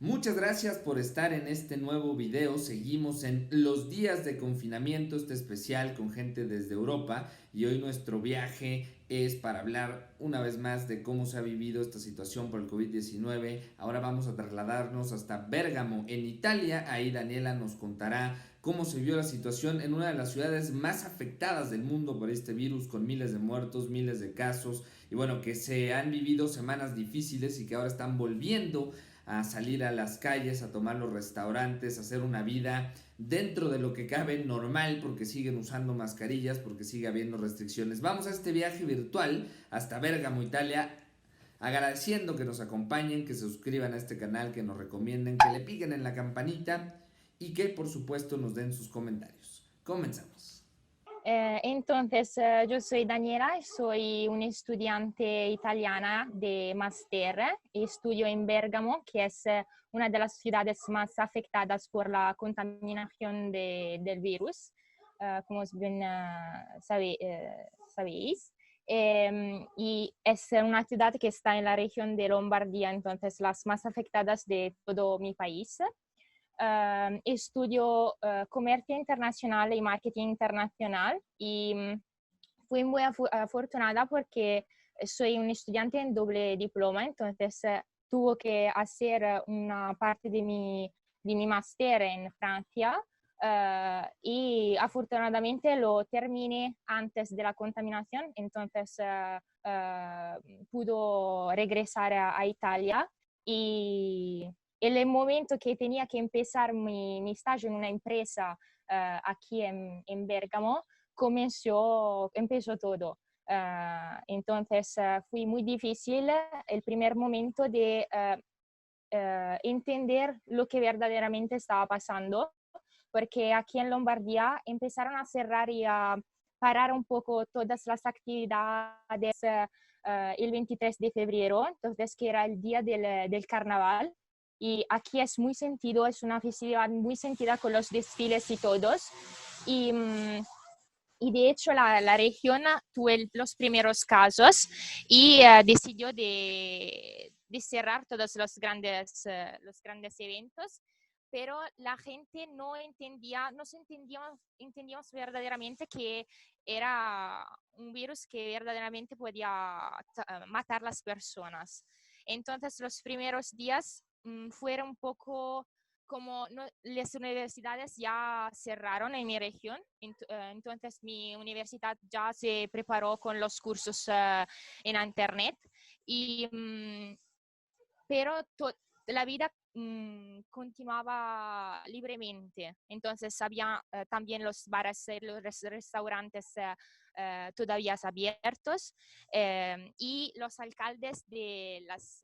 Muchas gracias por estar en este nuevo video. Seguimos en los días de confinamiento, este especial con gente desde Europa, y hoy nuestro viaje es para hablar una vez más de cómo se ha vivido esta situación por el COVID-19. Ahora vamos a trasladarnos hasta Bérgamo, en Italia. Ahí Daniela nos contará cómo se vio la situación en una de las ciudades más afectadas del mundo por este virus, con miles de muertos, miles de casos, y bueno, que se han vivido semanas difíciles y que ahora están volviendo a salir a las calles, a tomar los restaurantes, a hacer una vida dentro de lo que cabe normal, porque siguen usando mascarillas, porque sigue habiendo restricciones. Vamos a este viaje virtual hasta Bérgamo, Italia, agradeciendo que nos acompañen, que se suscriban a este canal, que nos recomienden, que le piquen en la campanita y que por supuesto nos den sus comentarios. Comenzamos. Yo soy Daniela, soy una estudiante italiana de máster y estudio en Bérgamo, que es una de las ciudades más afectadas por la contaminación del virus, como bien sabéis. Y es una ciudad que está en la región de Lombardía, entonces las más afectadas de todo mi país. Estudio comercio internacional y marketing internacional y fui muy afortunada porque soy un estudiante en doble diploma, entonces tuve que hacer una parte de mi máster en Francia y afortunadamente lo terminé antes de la contaminación, entonces pudo regresar a Italia y en el momento que tenía que empezar mi estage en una empresa aquí en Bérgamo, empezó todo. Entonces fue muy difícil el primer momento de entender lo que verdaderamente estaba pasando, porque aquí en Lombardía empezaron a cerrar y a parar un poco todas las actividades el 23 de febrero, entonces que era el día del carnaval. Y aquí es muy sentido, es una festividad muy sentida con los desfiles y todos. Y, y de hecho la región tuvo los primeros casos y decidió de cerrar todos los grandes eventos, pero la gente no entendía, entendíamos verdaderamente que era un virus que verdaderamente podía matar a las personas. Entonces los primeros días fueron un poco como no, las universidades ya cerraron en mi región, entonces mi universidad ya se preparó con los cursos en internet, y, pero la vida continuaba libremente. Entonces había también los bares, los restaurantes todavía abiertos, y los alcaldes de las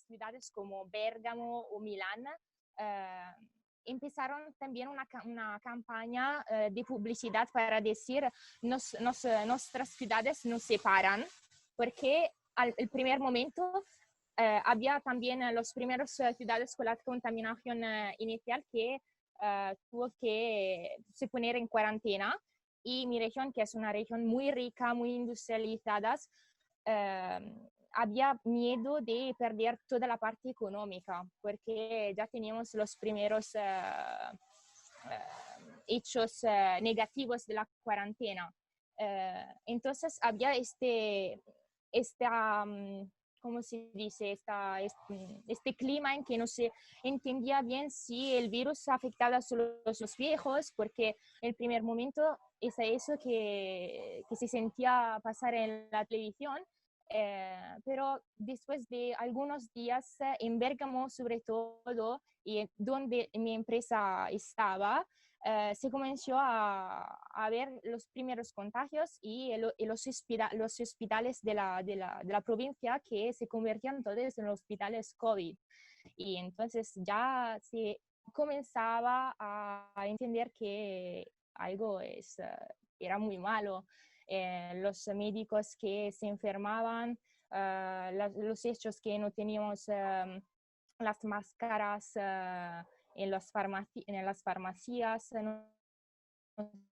ciudades como Bérgamo o Milán eh, empezaron también una campaña de publicidad para decir nuestras ciudades nos separan, porque al el primer momento había también los primeros ciudades con la contaminación inicial que tuvo que se poner en cuarentena, y mi región, que es una región muy rica, muy industrializada, eh, había miedo de perder toda la parte económica, porque ya teníamos los primeros hechos negativos de la cuarentena. Entonces había esta ¿cómo se dice? Este clima en que no se entendía bien si el virus afectaba solo a los viejos, porque en el primer momento es eso que se sentía pasar en la televisión. Pero después de algunos días en Bérgamo, sobre todo, y donde mi empresa estaba, se comenzó a ver los primeros contagios y los hospitales de la provincia, que se convertían todos en hospitales COVID. Y entonces ya se comenzaba a entender que algo era muy malo. Los médicos que se enfermaban, los hechos que no teníamos las máscaras en las farmacias, no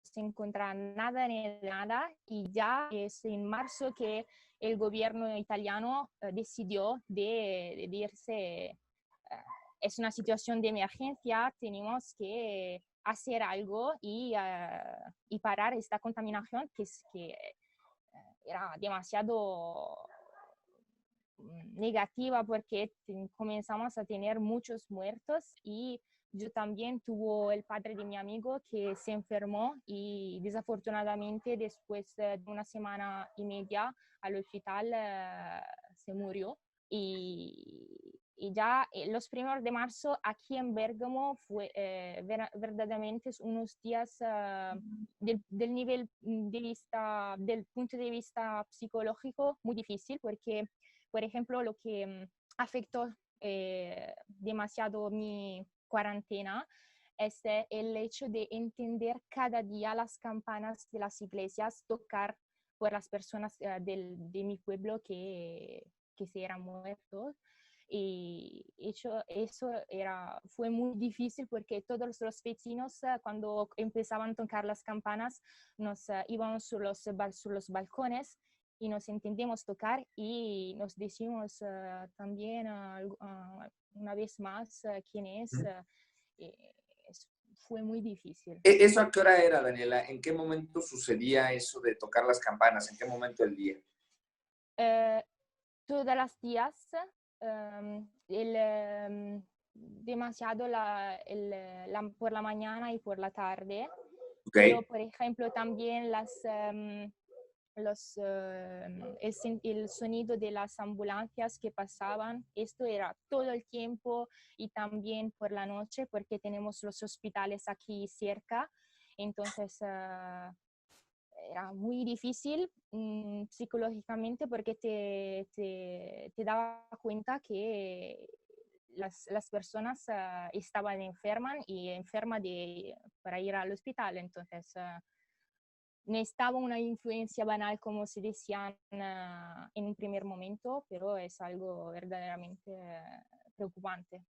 se encuentra nada ni nada, y ya es en marzo que el gobierno italiano decidió de irse es una situación de emergencia, tenemos que hacer algo y parar esta contaminación que era demasiado negativa porque comenzamos a tener muchos muertos y yo también tuve el padre de mi amigo que se enfermó y desafortunadamente después de una semana y media al hospital se murió. Y ya los primeros de marzo aquí en Bérgamo fue verdaderamente unos días del nivel de vista, del punto de vista psicológico muy difícil porque, por ejemplo, lo que afectó demasiado mi cuarentena es el hecho de entender cada día las campanas de las iglesias tocar por las personas de mi pueblo que se eran muertos. Y eso fue muy difícil porque todos los vecinos cuando empezaban a tocar las campanas nos íbamos sur los balcones y nos entendemos tocar y nos decimos también una vez más quién es. Fue muy difícil. ¿Eso a qué hora era, Daniela? ¿En qué momento sucedía eso de tocar las campanas? ¿En qué momento del día? Todos los días, demasiado por la mañana y por la tarde, Ok. pero por ejemplo también el sonido de las ambulancias que pasaban, esto era todo el tiempo y también por la noche porque tenemos los hospitales aquí cerca, entonces era muy difícil psicológicamente porque te daba cuenta que las personas estaban enfermas y enfermas para ir al hospital. Entonces, necesitaba una influencia banal, como se decían en un primer momento, pero es algo verdaderamente preocupante.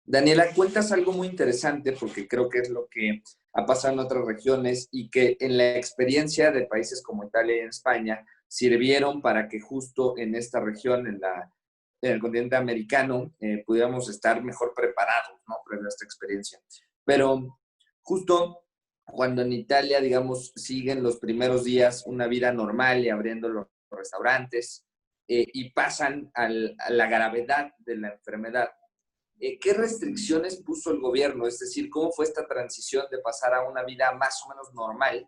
Daniela, cuentas algo muy interesante porque creo que es lo que ha pasado en otras regiones y que en la experiencia de países como Italia y España sirvieron para que justo en esta región, en el continente americano, pudiéramos estar mejor preparados, ¿no? Previo a esta experiencia. Pero justo cuando en Italia, digamos, siguen los primeros días una vida normal y abriendo los restaurantes y pasan a la gravedad de la enfermedad, ¿qué restricciones puso el gobierno? Es decir, ¿cómo fue esta transición de pasar a una vida más o menos normal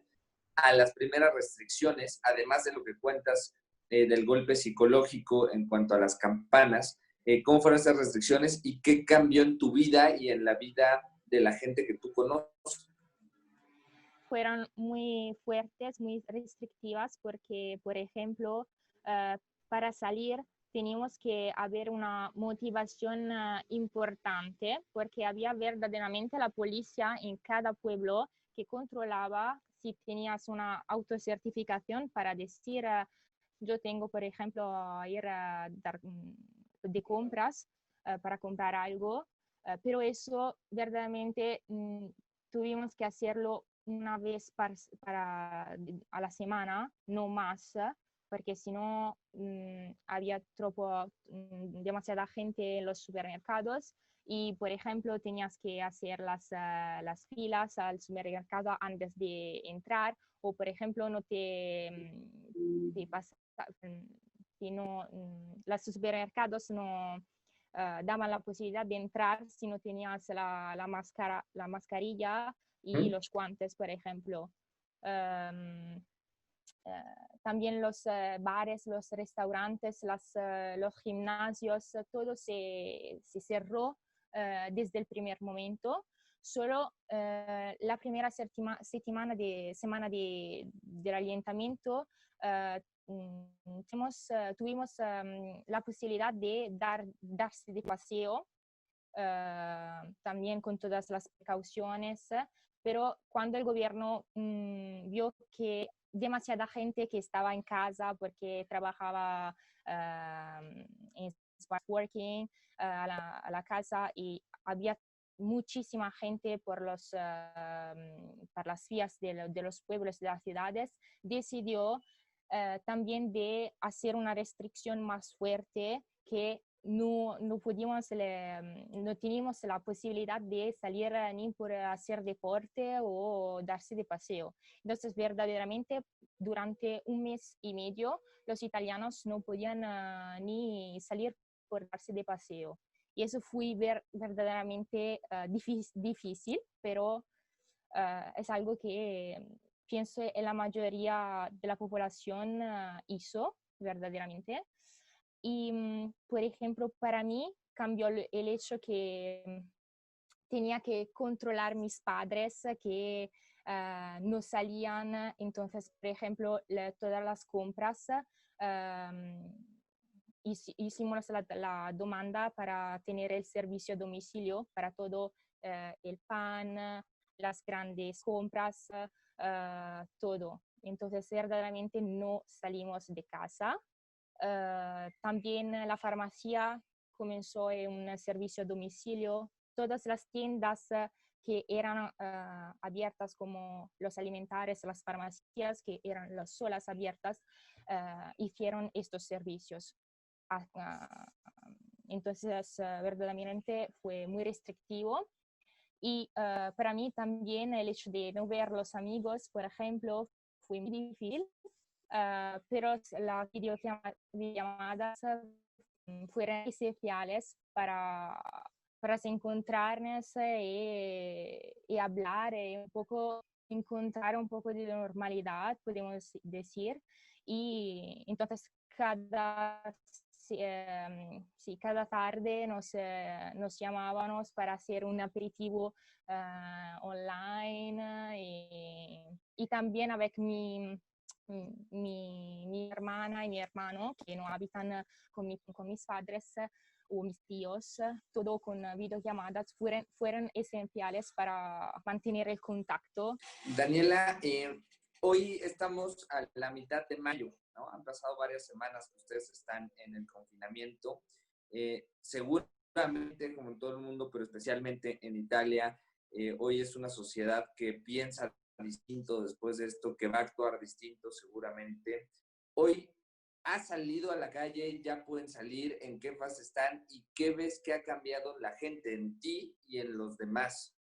a las primeras restricciones, además de lo que cuentas del golpe psicológico en cuanto a las campanas? ¿Cómo fueron estas restricciones y qué cambió en tu vida y en la vida de la gente que tú conoces? Fueron muy fuertes, muy restrictivas, porque, por ejemplo, uh, para salir teníamos que haber una motivación importante, porque había verdaderamente la policía en cada pueblo que controlaba si tenías una autocertificación para decir, yo tengo, por ejemplo, ir a dar de compras para comprar algo, pero eso verdaderamente tuvimos que hacerlo una vez a la semana, no más, porque si no había demasiada gente en los supermercados y, por ejemplo, tenías que hacer las filas al supermercado antes de entrar o, por ejemplo, no te pasa, si no, los supermercados no daban la posibilidad de entrar si no tenías la mascarilla y los guantes, por ejemplo. También los bares, los restaurantes, los gimnasios, todo se cerró desde el primer momento. Solo la primera semana del ayuntamiento tuvimos la posibilidad de darse de paseo, también con todas las precauciones, pero cuando el gobierno vio que demasiada gente que estaba en casa porque trabajaba en smart working a la casa y había muchísima gente por las vías de los pueblos, de las ciudades, decidió también de hacer una restricción más fuerte que no podíamos, no teníamos la posibilidad de salir ni por hacer deporte o darse de paseo. Entonces, verdaderamente, durante un mes y medio, los italianos no podían ni salir por darse de paseo. Y eso fue verdaderamente difícil, pero es algo que pienso que la mayoría de la población hizo verdaderamente. Y, por ejemplo, para mí cambió el hecho que tenía que controlar mis padres que no salían. Entonces, por ejemplo, todas las compras, hicimos la demanda para tener el servicio a domicilio para todo el pan, las grandes compras, todo. Entonces, verdaderamente no salimos de casa. También la farmacia comenzó un servicio a domicilio. Todas las tiendas que eran abiertas, como los alimentarios, las farmacias que eran las solas abiertas, hicieron estos servicios. Entonces, verdaderamente fue muy restrictivo. Y para mí también el hecho de no ver los amigos, por ejemplo, fue muy difícil. Pero las videollamadas fueron esenciales para encontrarnos y hablar y un poco encontrar un poco de normalidad, podemos decir. Y entonces cada tarde nos llamábamos para hacer un aperitivo online y también a ver mi hermana y mi hermano que no habitan con mis padres o mis tíos, todo con videollamadas, fueron esenciales para mantener el contacto. Daniela, hoy estamos a la mitad de mayo, ¿no? Han pasado varias semanas que ustedes están en el confinamiento. Seguramente, como en todo el mundo, pero especialmente en Italia, hoy es una sociedad que piensa distinto después de esto, que va a actuar distinto seguramente. Hoy has salido a la calle, ya pueden salir, ¿en qué fase están y qué ves que ha cambiado la gente en ti y en los demás?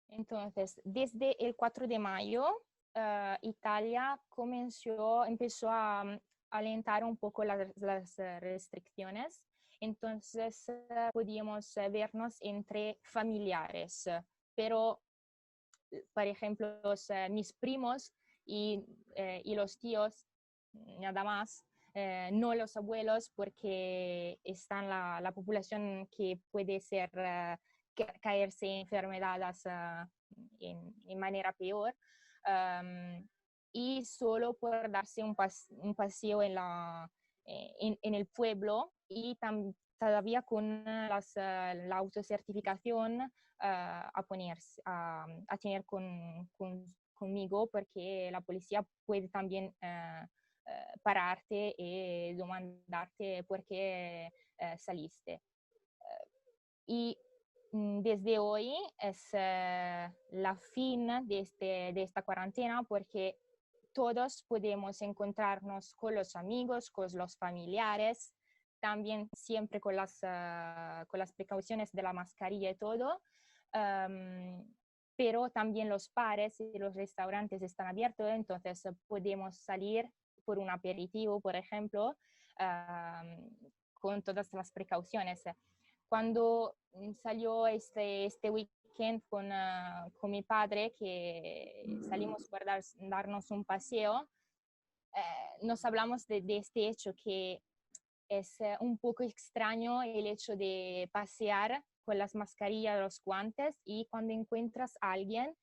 Entonces, desde el 4 de mayo, Italia empezó a alentar un poco las restricciones. Entonces, podíamos vernos entre familiares, pero, por ejemplo, mis primos y los tíos, nada más, no los abuelos, porque está la población que puede ser caerse en enfermedades en manera peor. Um, y solo por darse un paseo en el pueblo y todavía con la autocertificación a tener conmigo, porque la policía puede también pararte y demandarte por qué saliste. Y desde hoy es la fin de esta cuarentena, porque todos podemos encontrarnos con los amigos, con los familiares, también siempre con las precauciones de la mascarilla y todo. Pero también los bares y los restaurantes están abiertos, entonces podemos salir por un aperitivo, por ejemplo, con todas las precauciones. Cuando salió este weekend con mi padre, que salimos para darnos un paseo, nos hablamos de este hecho, que es un poco extraño el hecho de pasear con las mascarillas, los guantes, y cuando encuentras a alguien,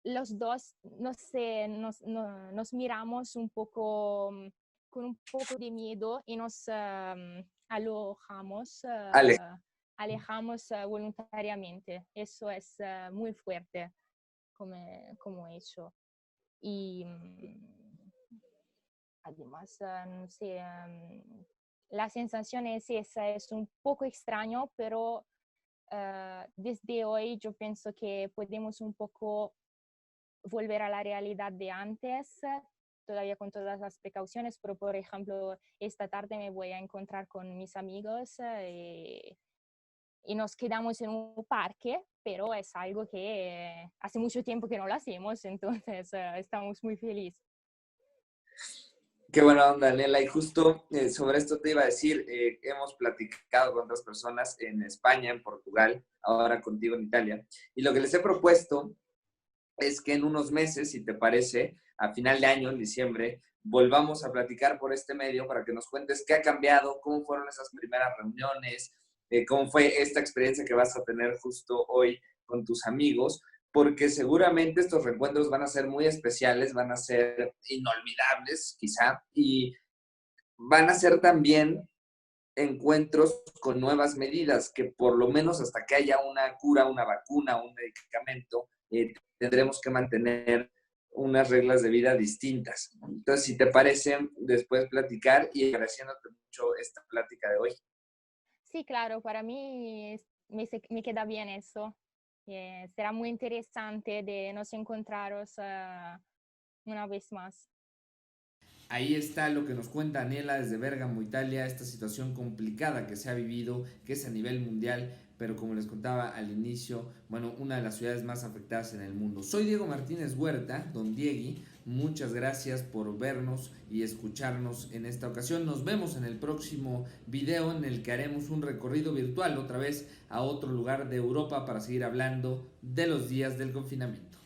los dos, no sé, nos miramos un poco con un poco de miedo y nos alojamos, Ale, alejamos voluntariamente. Eso es muy fuerte como hecho. Y además, no sé, la sensación es esa, es un poco extraño, pero desde hoy yo pienso que podemos un poco volver a la realidad de antes, todavía con todas las precauciones, pero por ejemplo, esta tarde me voy a encontrar con mis amigos y nos quedamos en un parque, pero es algo que hace mucho tiempo que no lo hacemos, entonces estamos muy felices. Qué buena onda, Nela. Y justo sobre esto te iba a decir, hemos platicado con otras personas en España, en Portugal, ahora contigo en Italia, y lo que les he propuesto es que en unos meses, si te parece, a final de año, en diciembre, volvamos a platicar por este medio para que nos cuentes qué ha cambiado, cómo fueron esas primeras reuniones, cómo fue esta experiencia que vas a tener justo hoy con tus amigos, porque seguramente estos reencuentros van a ser muy especiales, van a ser inolvidables quizá, y van a ser también encuentros con nuevas medidas, que por lo menos hasta que haya una cura, una vacuna, un medicamento, tendremos que mantener unas reglas de vida distintas. Entonces, si te parece, después platicar y agradeciéndote mucho esta plática de hoy. Sí, claro, para mí me queda bien eso. Será muy interesante de nos encontraros una vez más. Ahí está lo que nos cuenta Daniela desde Bérgamo, Italia, esta situación complicada que se ha vivido, que es a nivel mundial, pero como les contaba al inicio, bueno, una de las ciudades más afectadas en el mundo. Soy Diego Martínez Huerta, don Diegui, muchas gracias por vernos y escucharnos en esta ocasión. Nos vemos en el próximo video en el que haremos un recorrido virtual otra vez a otro lugar de Europa para seguir hablando de los días del confinamiento.